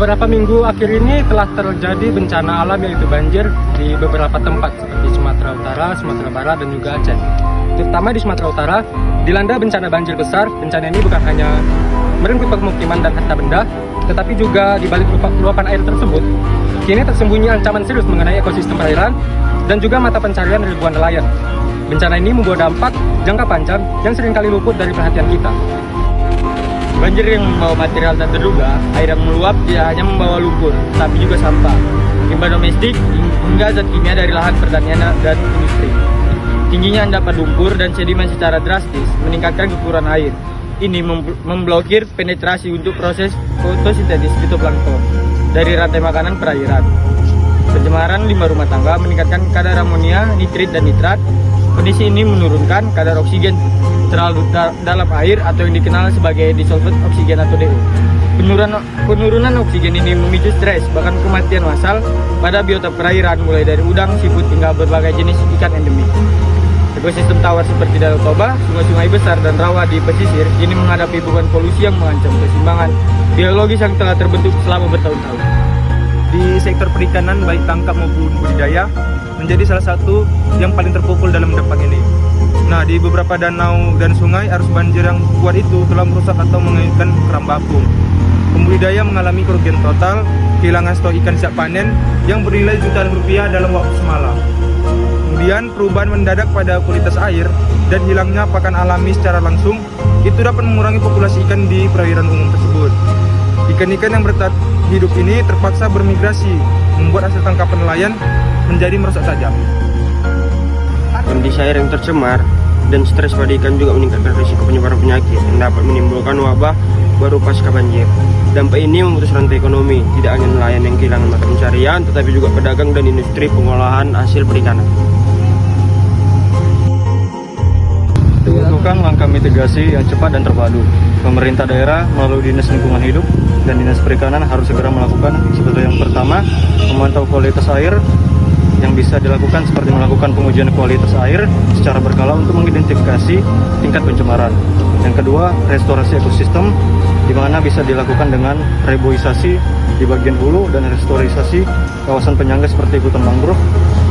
Beberapa minggu akhir ini telah terjadi bencana alam yaitu banjir di beberapa tempat seperti Sumatera Utara, Sumatera Barat, dan juga Aceh. Terutama di Sumatera Utara, dilanda bencana banjir besar. Bencana ini bukan hanya merenggut pemukiman dan harta benda, tetapi juga di balik luapan air tersebut, kini tersembunyi ancaman serius mengenai ekosistem perairan dan juga mata pencarian ribuan nelayan. Bencana ini membawa dampak jangka panjang yang seringkali luput dari perhatian kita. Banjir yang membawa material tak terduga, air yang meluap tidak hanya membawa lumpur, tapi juga sampah, limbah domestik, hingga zat kimia dari lahan pertanian dan industri. Tingginya endapan lumpur dan sedimen secara drastis meningkatkan kekurangan air. Ini memblokir penetrasi untuk proses fotosintesis fitoplankton dari rantai makanan perairan. Pencemaran limbah rumah tangga meningkatkan kadar amonia, nitrit, dan nitrat. Kondisi ini menurunkan kadar oksigen terlalu dalam air atau yang dikenal sebagai dissolved oksigen atau DO. Penurunan oksigen ini memicu stres, bahkan kematian massal pada biota perairan mulai dari udang, siput, hingga berbagai jenis ikan endemik. Ekosistem tawar seperti Danau Toba, sungai-sungai besar, dan rawa di pesisir ini menghadapi beban polusi yang mengancam keseimbangan biologis yang telah terbentuk selama bertahun-tahun. Di sektor perikanan baik tangkap maupun budidaya menjadi salah satu yang paling terpukul dalam dampak ini. Nah, di beberapa danau dan sungai, arus banjir yang kuat itu telah merusak atau mengakibatkan keramba apung. Pembudidaya mengalami kerugian total, kehilangan stok ikan siap panen yang bernilai jutaan rupiah dalam waktu semalam. Kemudian perubahan mendadak pada kualitas air dan hilangnya pakan alami secara langsung itu dapat mengurangi populasi ikan di perairan umum tersebut. Ikan-ikan yang bertahan hidup ini terpaksa bermigrasi, membuat hasil tangkapan nelayan menjadi merusak tajam. Kondisi air yang tercemar dan stres pada ikan juga meningkatkan risiko penyebaran penyakit yang dapat menimbulkan wabah baru pasca banjir. Dampak ini memutus rantai ekonomi, tidak hanya nelayan yang kehilangan mata pencarian, tetapi juga pedagang dan industri pengolahan hasil perikanan. Dibutuhkan langkah mitigasi yang cepat dan terpadu. Pemerintah daerah melalui Dinas Lingkungan Hidup dan Dinas Perikanan harus segera melakukan seperti yang pertama, memantau kualitas air yang bisa dilakukan seperti melakukan pengujian kualitas air secara berkala untuk mengidentifikasi tingkat pencemaran. Yang kedua, restorasi ekosistem di mana bisa dilakukan dengan reboisasi di bagian hulu dan restorisasi kawasan penyangga seperti hutan mangrove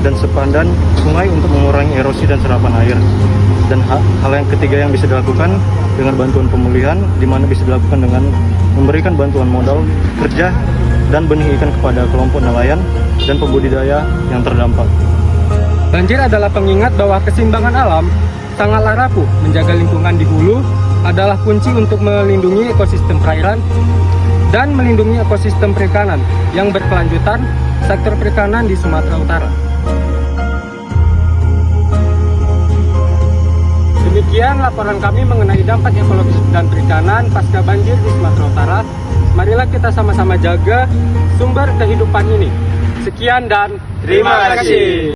dan sepandan sungai untuk mengurangi erosi dan serapan air. Dan hal yang ketiga yang bisa dilakukan dengan bantuan pemulihan, di mana bisa dilakukan dengan memberikan bantuan modal kerja dan benih ikan kepada kelompok nelayan dan pembudidaya yang terdampak. Banjir adalah pengingat bahwa keseimbangan alam sangatlah rapuh. Menjaga lingkungan di hulu adalah kunci untuk melindungi ekosistem perairan dan melindungi ekosistem perikanan yang berkelanjutan, sektor perikanan di Sumatera Utara. Demikian laporan kami mengenai dampak ekologis dan perikanan pasca banjir di Sumatera Utara. Marilah kita sama-sama jaga sumber kehidupan ini. Sekian dan terima kasih.